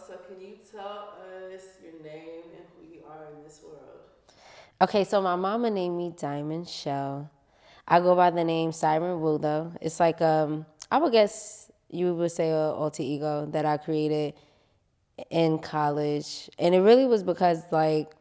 So can you tell us your name and who you are in this world? Okay, so my mama named me Diamond Shell. I go by the name Siren Wu though. It's like I would guess you would say a alter ego that I created in college. And it really was because like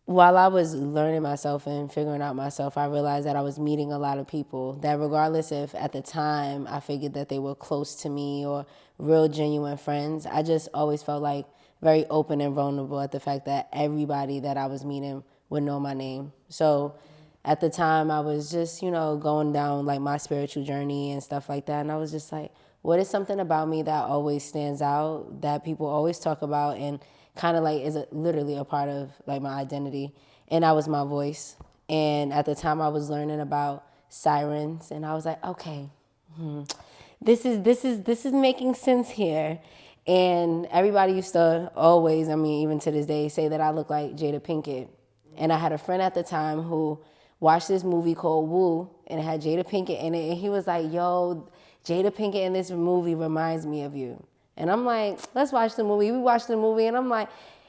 while I was learning myself and figuring out myself, I realized that I was meeting a lot of people that regardless if at the time I figured that they were close to me or real genuine friends, I just always felt like very open and vulnerable at the fact that everybody that I was meeting would know my name. So at the time I was just, going down like my spiritual journey and stuff like that. And I was just like, what is something about me that always stands out that people always talk about and kind of like is literally a part of like my identity? And that was my voice. And at the time I was learning about sirens and I was like, okay, this is making sense here. And everybody used to always, I mean, even to this day, say that I look like Jada Pinkett. And I had a friend at the time who watched this movie called Wu, and it had Jada Pinkett in it. And he was like, yo, Jada Pinkett in this movie reminds me of you. And I'm like, let's watch the movie. We watched the movie, and I'm like,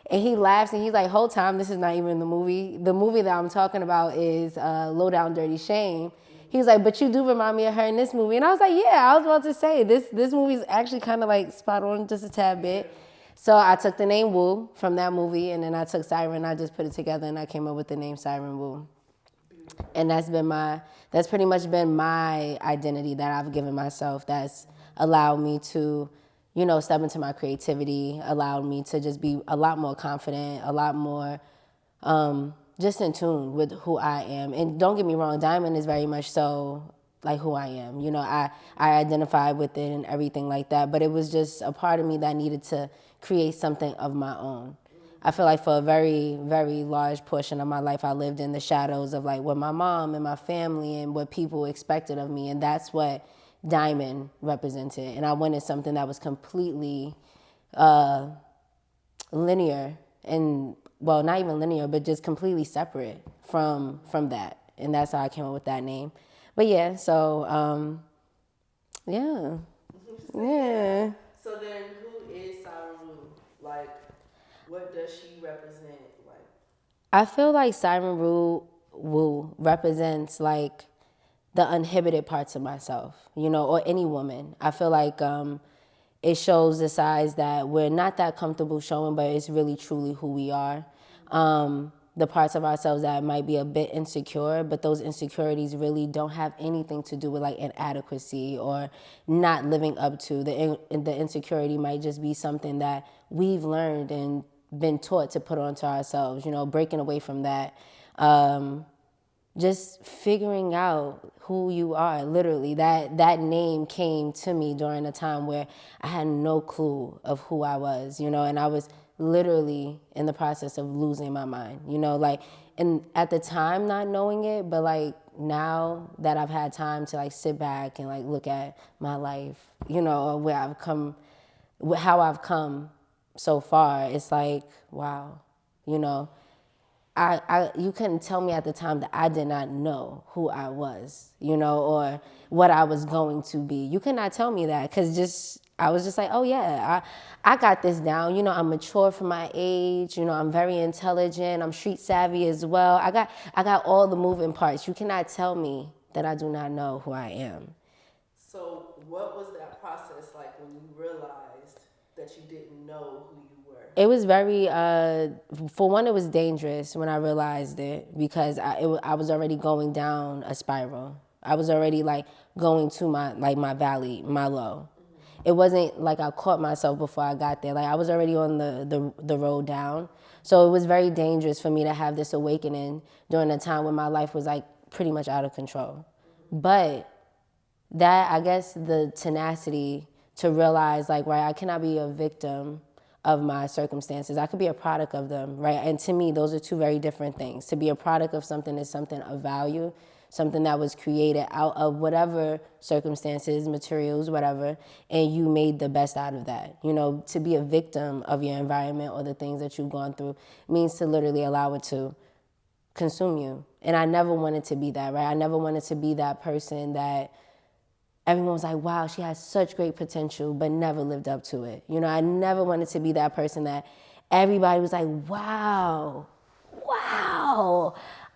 and he laughs, and he's like, whole time, this is not even the movie. The movie that I'm talking about is Low Down Dirty Shame. He was like, but you do remind me of her in this movie. And I was like, yeah, I was about to say, this movie's actually kind of like spot on just a tad bit. So I took the name Wu from that movie, and then I took Siren, I just put it together, and I came up with the name Siren Wu. And that's pretty much been my identity that I've given myself, that's allowed me to, step into my creativity, allowed me to just be a lot more confident, a lot more just in tune with who I am. And don't get me wrong, Diamond is very much so like who I am. I identify with it and everything like that, but it was just a part of me that needed to create something of my own. I feel like for a very, very large portion of my life, I lived in the shadows of like what my mom and my family and what people expected of me. And that's what Diamond represented. And I wanted something that was completely linear and, well, not even linear, but just completely separate from that. And that's how I came up with that name. But yeah, so yeah. Yeah. Yeah. So then, who is Siren Wu? Like, what does she represent? Like, I feel like Siren Wu represents like the uninhibited parts of myself, or any woman. I feel like it shows the sides that we're not that comfortable showing, but it's really truly who we are. The parts of ourselves that might be a bit insecure, but those insecurities really don't have anything to do with like inadequacy or not living up to. The insecurity might just be something that we've learned and been taught to put onto ourselves, breaking away from that. Just figuring out who you are. Literally, that name came to me during a time where I had no clue of who I was, and I was literally in the process of losing my mind, like, and at the time not knowing it, but like now that I've had time to like sit back and like look at my life, where I've come, how I've come so far, it's like, wow, you know you couldn't tell me at the time that I did not know who I was, or what I was going to be. You could not tell me that because I was just like, oh yeah, I got this down. I'm mature for my age. I'm very intelligent. I'm street savvy as well. I got all the moving parts. You cannot tell me that I do not know who I am. so what was that process like when you realized that you didn't know who you were? It was very, for one, it was dangerous when I realized it because I was already going down a spiral. I was already like going to my valley, my low. It wasn't like I caught myself before I got there. Like I was already on the road down. So it was very dangerous for me to have this awakening during a time when my life was like pretty much out of control. But that, I guess, the tenacity to realize like, right, I cannot be a victim of my circumstances. I could be a product of them, right? And to me, those are two very different things. To be a product of something is something of value, something that was created out of whatever circumstances, materials, whatever, and you made the best out of that. To be a victim of your environment or the things that you've gone through means to literally allow it to consume you. And I never wanted to be that, right? I never wanted to be that person that everyone was like, wow, she has such great potential, but never lived up to it. You know, I never wanted to be that person that everybody was like, wow,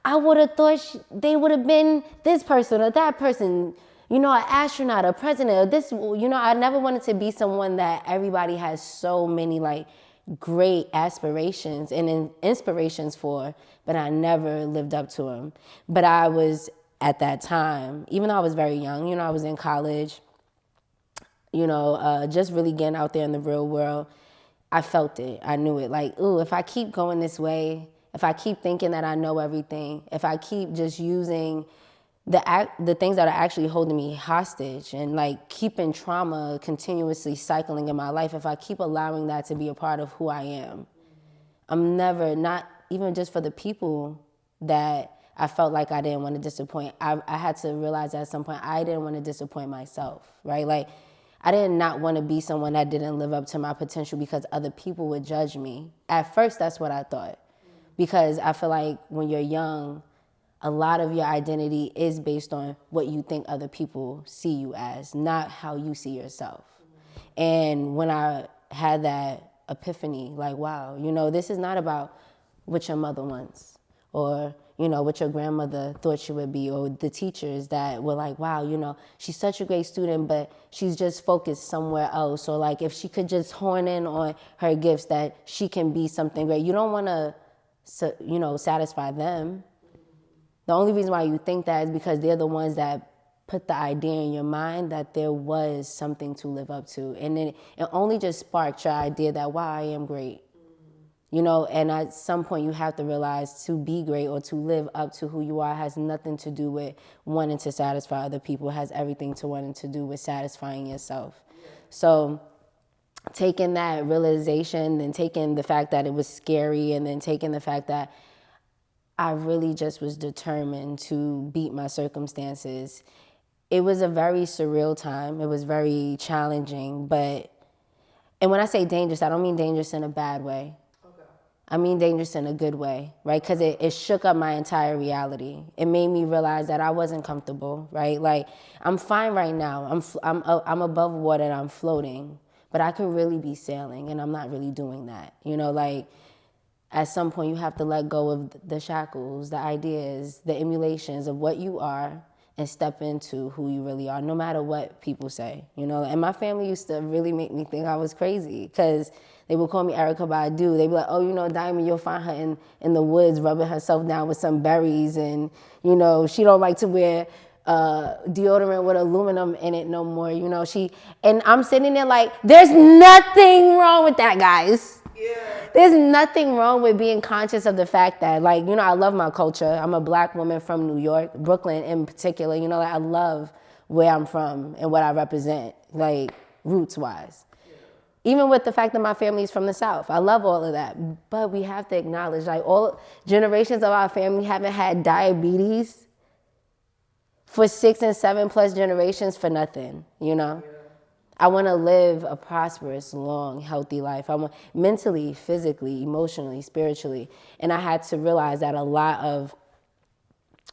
I would have thought they would have been this person or that person, you know, an astronaut, a president, or this, you know, I never wanted to be someone that everybody has so many like great aspirations and inspirations for, but I never lived up to them. But I was at that time, even though I was very young, you know, I was in college, you know, just really getting out there in the real world. I felt it. I knew it. Like, ooh, if I keep going this way, if I keep thinking that I know everything, if I keep just using the things that are actually holding me hostage and like keeping trauma continuously cycling in my life, if I keep allowing that to be a part of who I am, I'm never, not even just for the people that I felt like I didn't want to disappoint. I had to realize at some point I didn't want to disappoint myself, right? Like, I did not want to be someone that didn't live up to my potential because other people would judge me. At first, that's what I thought. Because I feel like when you're young, a lot of your identity is based on what you think other people see you as, not how you see yourself. And when I had that epiphany, like, wow, you know, this is not about what your mother wants or, you know, what your grandmother thought she would be, or the teachers that were like, wow, you know, she's such a great student, but she's just focused somewhere else. Or like, if she could just hone in on her gifts, that she can be something great. You don't want to, you know, satisfy them. The only reason why you think that is because they're the ones that put the idea in your mind that there was something to live up to. And then it only just sparked your idea that, wow, I am great. You know, and at some point you have to realize to be great or to live up to who you are has nothing to do with wanting to satisfy other people. It has everything to wanting to do with satisfying yourself. So taking that realization and taking the fact that it was scary, and then taking the fact that I really just was determined to beat my circumstances. It was a very surreal time. It was very challenging, and when I say dangerous, I don't mean dangerous in a bad way. I mean dangerous in a good way, right? Because it shook up my entire reality. It made me realize that I wasn't comfortable, right? Like, I'm fine right now. I'm above water and I'm floating, but I could really be sailing, and I'm not really doing that. You know, like, at some point you have to let go of the shackles, the ideas, the emulations of what you are, and step into who you really are, no matter what people say, you know? And my family used to really make me think I was crazy, because they would call me Erykah Badu. They'd be like, oh, you know, Diamond, you'll find her in the woods rubbing herself down with some berries, and, you know, she don't like to wear deodorant with aluminum in it no more, you know? And I'm sitting there like, there's nothing wrong with that, guys. Yeah. There's nothing wrong with being conscious of the fact that, like, you know, I love my culture. I'm a black woman from New York, Brooklyn in particular. You know, like, I love where I'm from and what I represent, like, roots-wise. Yeah. Even with the fact that my family is from the South. I love all of that. But we have to acknowledge, like, all generations of our family haven't had diabetes for 6 and 7+ generations for nothing, you know? Yeah. I want to live a prosperous, long, healthy life. I want mentally, physically, emotionally, spiritually. And I had to realize that a lot of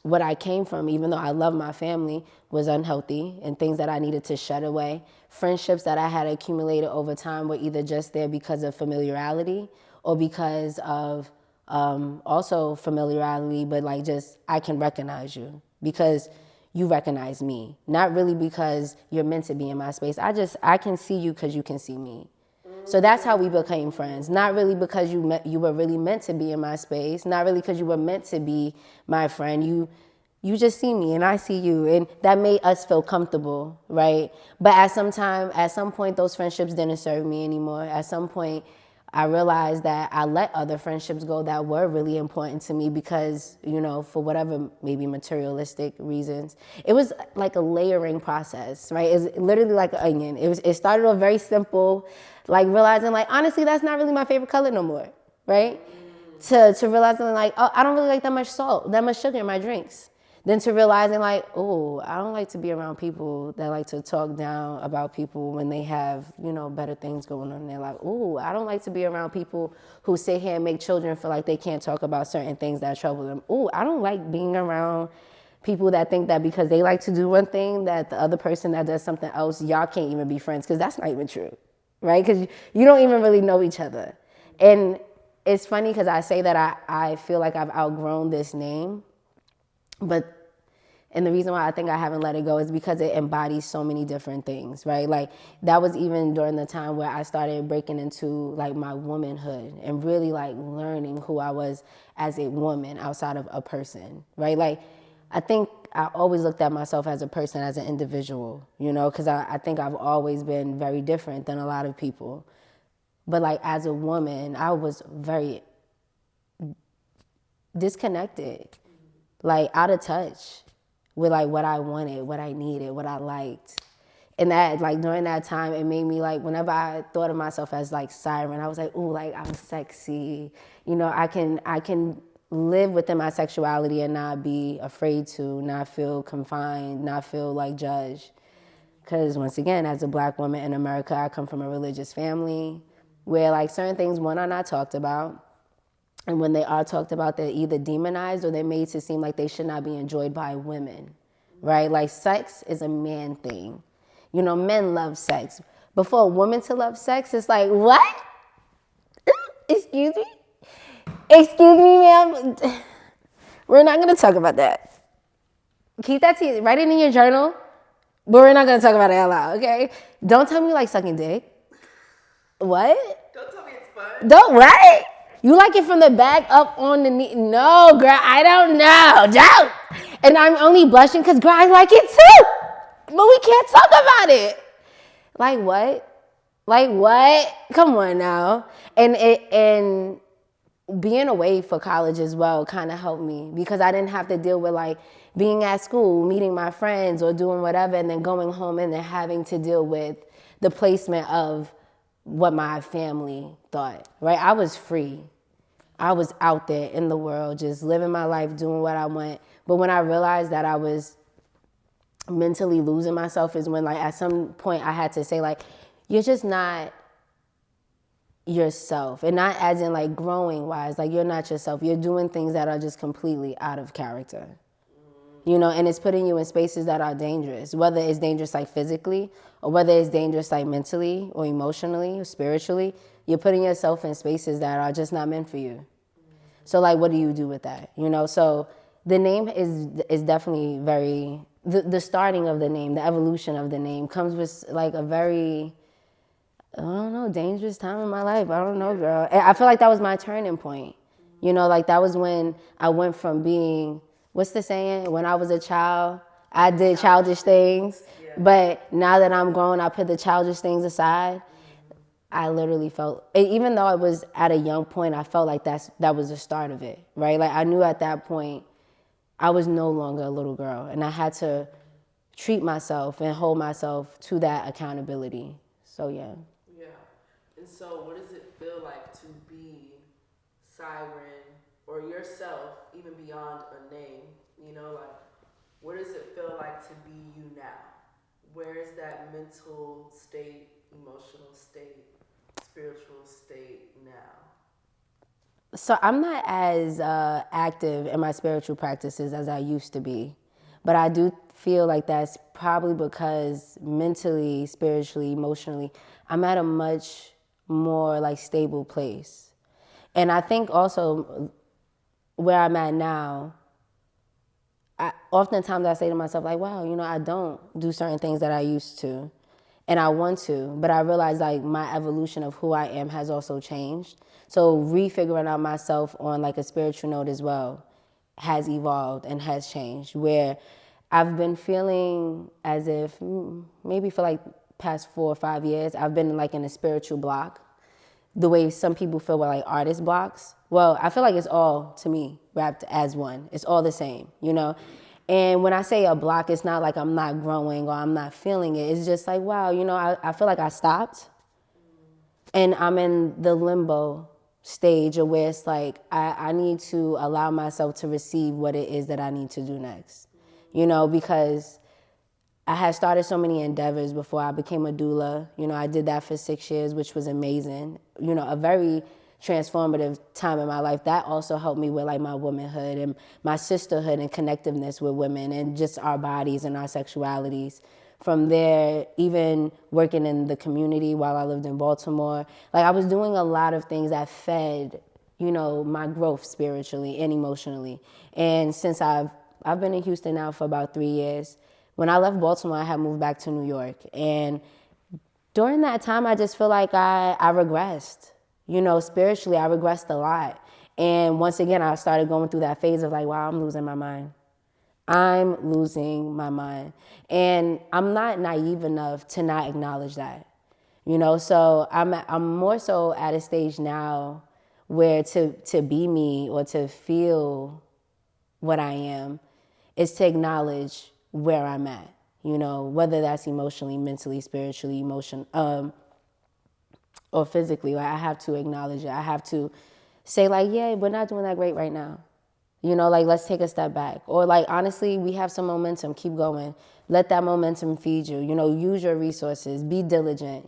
what I came from, even though I love my family, was unhealthy, and things that I needed to shut away. Friendships that I had accumulated over time were either just there because of familiarity, or because of also familiarity, but like, just, I can recognize you because you recognize me. Not really because you're meant to be in my space. I can see you because you can see me. So that's how we became friends. Not really because you were really meant to be in my space. Not really because you were meant to be my friend. You just see me and I see you, and that made us feel comfortable, right? But at some point, those friendships didn't serve me anymore. At some point, I realized that I let other friendships go that were really important to me because, you know, for whatever maybe materialistic reasons. It was like a layering process, right? It's literally like an onion. It started off very simple, like realizing, like, honestly, that's not really my favorite color no more, right? To realizing, like, oh, I don't really like that much salt, that much sugar in my drinks. Then to realizing, like, oh, I don't like to be around people that like to talk down about people when they have, you know, better things going on in their life. Oh, I don't like to be around people who sit here and make children feel like they can't talk about certain things that trouble them. Oh, I don't like being around people that think that because they like to do one thing, that the other person that does something else, y'all can't even be friends, because that's not even true, right? Because you don't even really know each other. And it's funny because I say that I feel like I've outgrown this name, and the reason why I think I haven't let it go is because it embodies so many different things, right? Like that was even during the time where I started breaking into like my womanhood and really like learning who I was as a woman outside of a person, right? Like I think I always looked at myself as a person, as an individual, you know, because I think I've always been very different than a lot of people. But like as a woman, I was very disconnected, like out of touch with like what I wanted, what I needed, what I liked. And that like during that time, it made me like, whenever I thought of myself as like Siren, I was like, ooh, like I'm sexy. You know, I can live within my sexuality and not be afraid to, not feel confined, not feel like judged. Because once again, as a black woman in America, I come from a religious family where like certain things, one, are not talked about. And when they are talked about, they're either demonized or they're made to seem like they should not be enjoyed by women, right? Like sex is a man thing. You know, men love sex. But for a woman to love sex, it's like, what? Excuse me? Excuse me, ma'am? We're not going to talk about that. Keep that to you. Write it in your journal, but we're not going to talk about it out loud, okay? Don't tell me you like sucking dick. What? Don't tell me it's fun. Don't what? You like it from the back up on the knee? No, girl, I don't know. Don't. And I'm only blushing because, girl, I like it too. But we can't talk about it. Like what? Like what? Come on now. And being away for college as well kind of helped me because I didn't have to deal with like being at school, meeting my friends or doing whatever and then going home and then having to deal with the placement of what my family thought, right? I was free. I was out there in the world, just living my life, doing what I want. But when I realized that I was mentally losing myself is when like at some point I had to say like, you're just not yourself. And not as in like growing wise, like you're not yourself. You're doing things that are just completely out of character. You know, and it's putting you in spaces that are dangerous, whether it's dangerous like physically or whether it's dangerous like mentally or emotionally or spiritually. You're putting yourself in spaces that are just not meant for you. So like, what do you do with that? You know, so the name is definitely very, the starting of the name, the evolution of the name comes with like a very, I don't know, dangerous time in my life. I don't know, girl. And I feel like that was my turning point. You know, like that was when I went from being, what's the saying? When I was a child, I did childish things. But now that I'm grown, I put the childish things aside. I literally felt, even though I was at a young point, I felt like that was the start of it, right? Like I knew at that point I was no longer a little girl and I had to treat myself and hold myself to that accountability. So yeah. Yeah. And so what does it feel like to be Siren or yourself, even beyond a name? You know, like what does it feel like to be you now? Where is that mental state, emotional state, spiritual state now? So I'm not as active in my spiritual practices as I used to be. But I do feel like that's probably because mentally, spiritually, emotionally, I'm at a much more like stable place. And I think also where I'm at now, oftentimes I say to myself like, wow, you know, I don't do certain things that I used to. And I want to, but I realize like my evolution of who I am has also changed. So refiguring out myself on like a spiritual note as well has evolved and has changed, where I've been feeling as if maybe for like past 4 or 5 years, I've been like in a spiritual block, the way some people feel with like artist blocks. Well, I feel like it's all, to me, wrapped as one. It's all the same, you know? And when I say a block, it's not like I'm not growing or I'm not feeling it. It's just like, wow, you know, I feel like I stopped. And I'm in the limbo stage of where it's like, I need to allow myself to receive what it is that I need to do next. You know, because I had started so many endeavors before I became a doula. You know, I did that for 6 years, which was amazing. You know, a very transformative time in my life. That also helped me with like my womanhood and my sisterhood and connectiveness with women and just our bodies and our sexualities. From there, even working in the community while I lived in Baltimore, like I was doing a lot of things that fed, my growth spiritually and emotionally. And since I've been in Houston now for about 3 years. When I left Baltimore, I had moved back to New York. And during that time, I just feel like I regressed. Spiritually, I regressed a lot. And once again, I started going through that phase of like, wow, I'm losing my mind. I'm losing my mind. And I'm not naive enough to not acknowledge that. So I'm more so at a stage now where to be me or to feel what I am is to acknowledge where I'm at, whether that's emotionally, mentally, spiritually, or physically. Like I have to acknowledge it. I have to say like, yeah, we're not doing that great right now. Like let's take a step back. Or like, honestly, we have some momentum, keep going. Let that momentum feed you, use your resources, be diligent,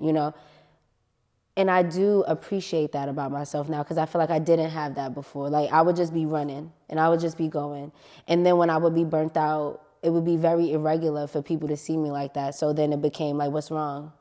And I do appreciate that about myself now because I feel like I didn't have that before. Like I would just be running and I would just be going. And then when I would be burnt out, it would be very irregular for people to see me like that. So then it became like, what's wrong?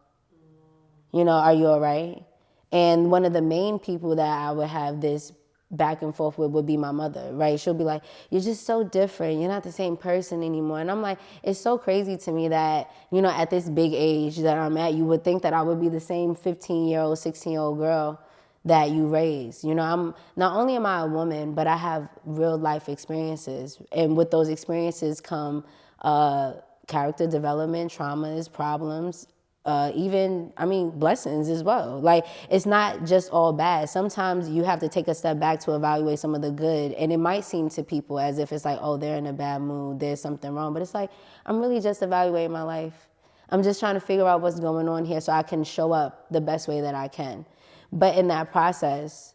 Are you all right? And one of the main people that I would have this back and forth with would be my mother, right? She'll be like, you're just so different. You're not the same person anymore. And I'm like, it's so crazy to me that, at this big age that I'm at, you would think that I would be the same 15-year-old, 16-year-old girl that you raised. I'm not only am I a woman, but I have real life experiences. And with those experiences come character development, traumas, problems, blessings as well. Like, it's not just all bad. Sometimes you have to take a step back to evaluate some of the good. And it might seem to people as if it's like, oh, they're in a bad mood, there's something wrong. But it's like, I'm really just evaluating my life. I'm just trying to figure out what's going on here so I can show up the best way that I can. But in that process,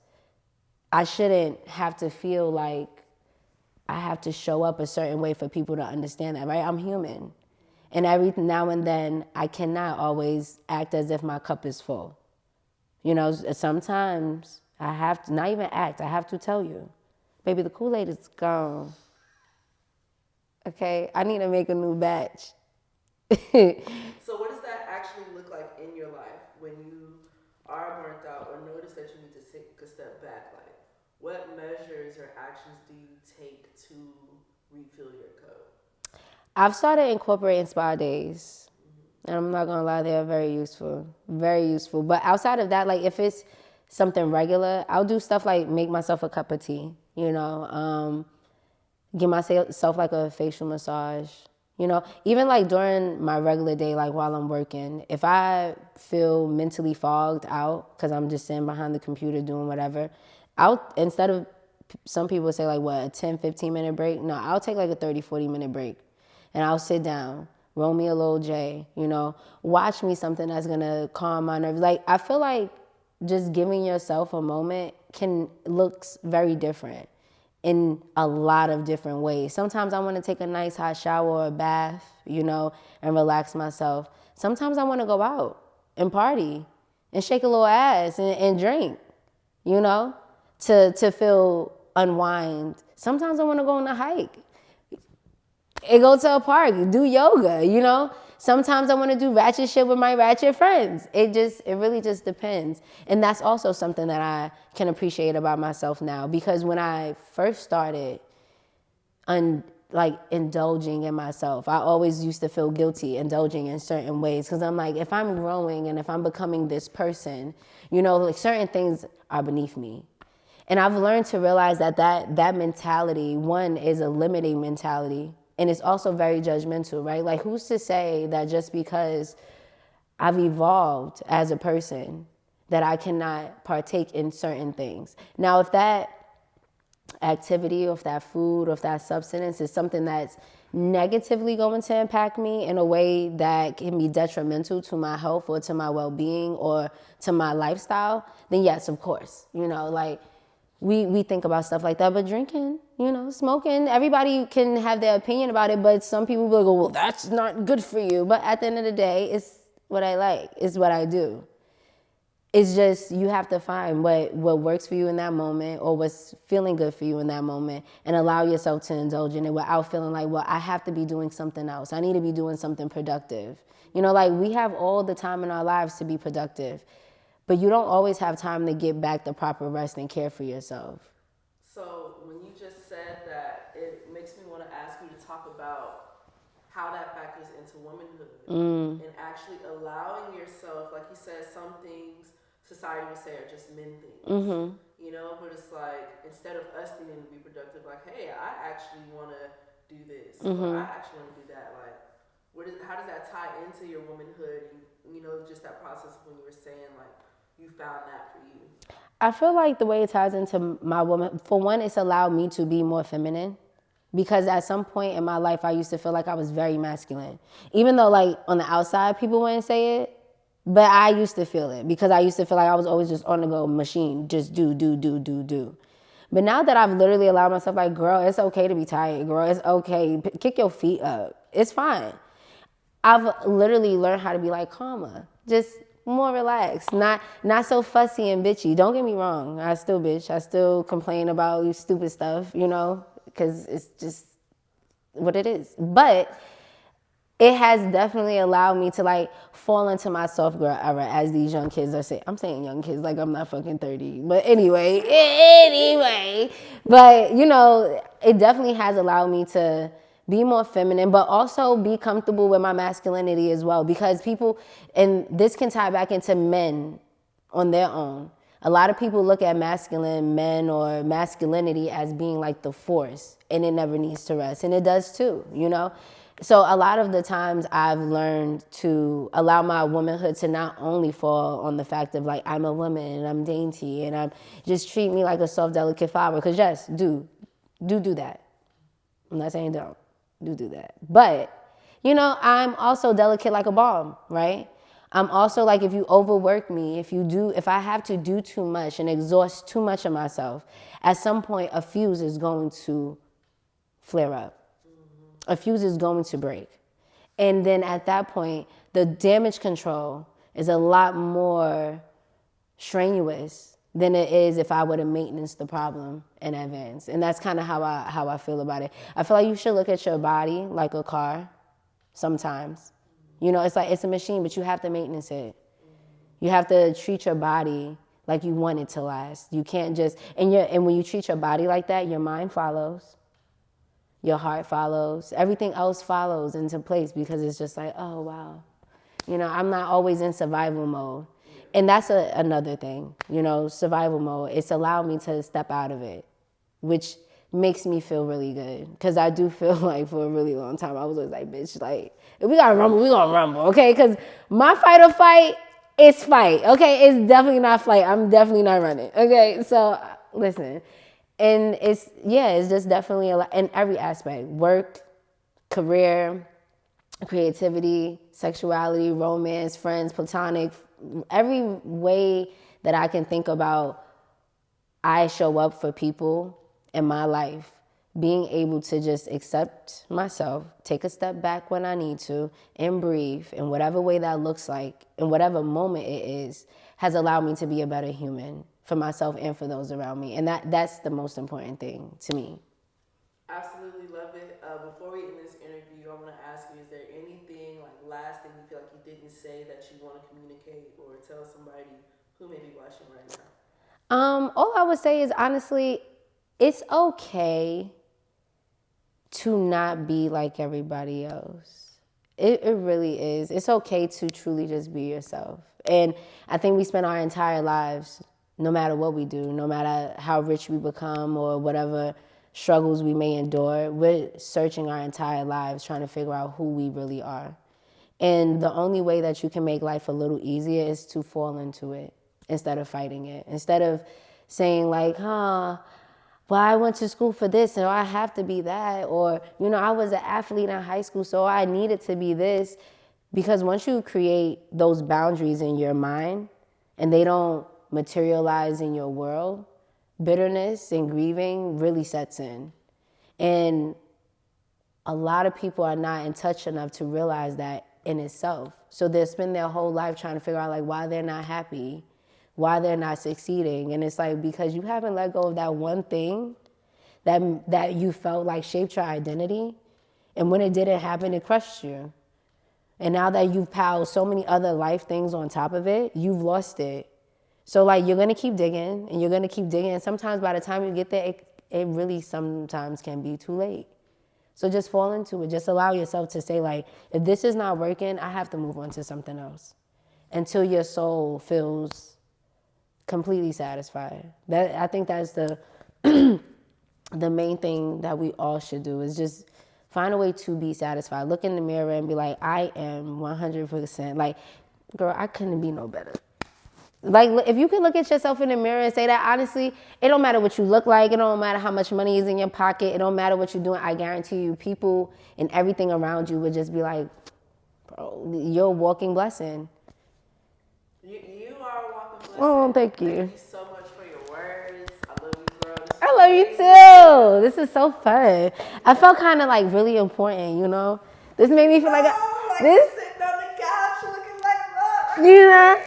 I shouldn't have to feel like I have to show up a certain way for people to understand that, right? I'm human. And every now and then, I cannot always act as if my cup is full. Sometimes I have to, not even act, I have to tell you, baby, the Kool-Aid is gone. Okay, I need to make a new batch. So what does that actually look like in your life when you are burnt out or notice that you need to take a step back? Like, what measures or actions do you take to refill your cup? I've started incorporating spa days. And I'm not gonna lie, they are very useful. Very useful. But outside of that, like if it's something regular, I'll do stuff like make myself a cup of tea, give myself like a facial massage. Even like during my regular day, like while I'm working, if I feel mentally fogged out because I'm just sitting behind the computer doing whatever, instead of, some people say like what, a 10, 15 minute break? No, I'll take like a 30, 40 minute break. And I'll sit down, roll me a little J, watch me something that's gonna calm my nerves. Like, I feel like just giving yourself a moment looks very different in a lot of different ways. Sometimes I wanna take a nice hot shower or a bath, and relax myself. Sometimes I wanna go out and party and shake a little ass and drink, to feel unwind. Sometimes I wanna go on a hike and go to a park, do yoga, Sometimes I want to do ratchet shit with my ratchet friends. It really just depends. And that's also something that I can appreciate about myself now. Because when I first started indulging in myself, I always used to feel guilty indulging in certain ways. Because I'm like, if I'm growing and if I'm becoming this person, like certain things are beneath me. And I've learned to realize that mentality, one, is a limiting mentality. And it's also very judgmental, right? Like, who's to say that just because I've evolved as a person that I cannot partake in certain things? Now, if that activity or if that food or if that substance is something that's negatively going to impact me in a way that can be detrimental to my health or to my well-being or to my lifestyle, then yes, of course, we think about stuff like that. But drinking, smoking, everybody can have their opinion about it, but some people will go, well, that's not good for you. But at the end of the day, it's what I like, it's what I do. It's just you have to find what works for you in that moment or what's feeling good for you in that moment and allow yourself to indulge in it without feeling like, well, I have to be doing something else. I need to be doing something productive. You know, like we have all the time in our lives to be productive, but you don't always have time to get back the proper rest and care for yourself. So when you just said that, it makes me want to ask you to talk about how that factors into womanhood and actually allowing yourself, like you said, some things society would say are just men things, you know, but it's like instead of us needing to be productive, like, hey, I actually want to do this, or I actually want to do that, like, how does that tie into your womanhood? You know, just that process when you were saying like you found that for you. I feel like the way it ties into my woman, for one, it's allowed me to be more feminine. Because at some point in my life, I used to feel like I was very masculine. Even though, like, on the outside, people wouldn't say it. But I used to feel it because I used to feel like I was always just on the go machine. Just do, do, do, do, do. But now that I've literally allowed myself, like, girl, it's okay to be tired. Girl, it's okay. Kick your feet up. It's fine. I've literally learned how to be, like, calmer. Just more relaxed. Not so fussy and bitchy. Don't get me wrong. I still bitch. I still complain about stupid stuff, you know? Because it's just what it is. But it has definitely allowed me to like fall into my soft girl era, as these young kids are saying. I'm saying young kids like I'm not fucking 30. But anyway. But you know, it definitely has allowed me to be more feminine, but also be comfortable with my masculinity as well. Because people, and this can tie back into men on their own. A lot of people look at masculine men or masculinity as being like the force, and it never needs to rest. And it does too, you know? So a lot of the times I've learned to allow my womanhood to not only fall on the fact of like, I'm a woman and I'm dainty and I'm just treat me like a soft, delicate flower. Because yes, do that. I'm not saying don't. Do that. But, you know, I'm also delicate like a bomb, right? I'm also like, if you overwork me, if I have to do too much and exhaust too much of myself, at some point a fuse is going to flare up. A fuse is going to break. And then at that point, the damage control is a lot more strenuous than it is if I were to maintenance the problem in advance. And that's kind of how I feel about it. I feel like you should look at your body like a car sometimes. You know, it's like it's a machine, but you have to maintenance it. You have to treat your body like you want it to last. You can't just, and when you treat your body like that, your mind follows. Your heart follows. Everything else follows into place because it's just like, oh, wow. You know, I'm not always in survival mode. And that's another thing, you know, survival mode. It's allowed me to step out of it, which makes me feel really good. Because I do feel like for a really long time, I was always like, bitch, like, if we gotta rumble, we gonna rumble, okay? Because my fight or flight is fight, okay? It's definitely not flight. I'm definitely not running, okay? So, listen. And it's just definitely a lot in every aspect. Work, career, creativity, sexuality, romance, friends, platonic, every way that I can think about I show up for people in my life, being able to just accept myself, take a step back when I need to, and breathe in whatever way that looks like, in whatever moment it is, has allowed me to be a better human for myself and for those around me. And that's the most important thing to me. Absolutely love it. Before we end this interview, I want to ask you, is there anything, like last thing you feel like you didn't say that you want to communicate or tell somebody who may be watching right now? All I would say is honestly, it's okay to not be like everybody else. It really is. It's okay to truly just be yourself. And I think we spend our entire lives, no matter what we do, no matter how rich we become or whatever struggles we may endure, we're searching our entire lives trying to figure out who we really are. And the only way that you can make life a little easier is to fall into it instead of fighting it. Instead of saying like, well, I went to school for this, and I have to be that. Or, you know, I was an athlete in high school, so I needed to be this. Because once you create those boundaries in your mind and they don't materialize in your world, bitterness and grieving really sets in. And a lot of people are not in touch enough to realize that in itself. So they'll spend their whole life trying to figure out like why they're not happy, why they're not succeeding. And it's like, because you haven't let go of that one thing that you felt like shaped your identity. And when it didn't happen, it crushed you. And now that you've piled so many other life things on top of it, you've lost it. So like, you're going to keep digging and you're going to keep digging. And sometimes by the time you get there, it really sometimes can be too late. So just fall into it. Just allow yourself to say like, if this is not working, I have to move on to something else until your soul feels completely satisfied. I think that's the main thing that we all should do, is just find a way to be satisfied. Look in the mirror and be like, I am 100%. Like, girl, I couldn't be no better. Like, if you can look at yourself in the mirror and say that, honestly, it don't matter what you look like. It don't matter how much money is in your pocket. It don't matter what you're doing. I guarantee you, people and everything around you would just be like, bro, you're a walking blessing. You are a walking blessing. Oh, thank you. Thank you so much for your words. I love you, girl. I love you too. This is so fun. I felt kind of like really important, you know? This made me feel like this. Sitting on the couch looking like love. You know?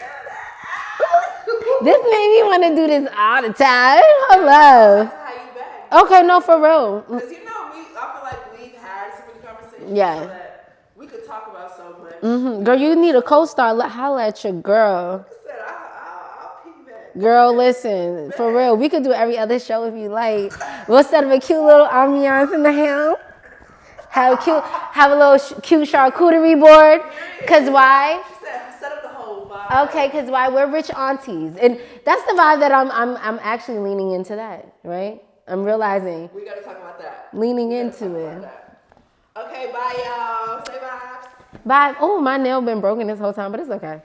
This made me want to do this all the time. Hello. How you back? Okay, no, for real. Because you know me, I feel like we've had so many conversations. Yeah. So that we could talk about so much. Mm-hmm. Girl, you need a co-star. Holla at your girl. Like I said, I'll piggyback. Girl, listen, for real. We could do every other show if you like. We'll set up a cute little ambiance in the house. Have a little cute charcuterie board. Cause why? She said, set up the whole vibe. Okay, cause why? We're rich aunties, and that's the vibe that I'm actually leaning into that, right? I'm realizing. We gotta talk about that. Leaning into it. Okay, bye y'all. Say bye. Bye. Oh, my nail been broken this whole time, but it's okay.